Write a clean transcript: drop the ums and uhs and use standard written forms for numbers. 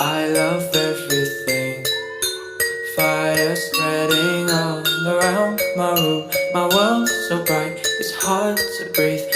I love everything. Fire spreading all around my room. My world's so bright, it's hard to breathe.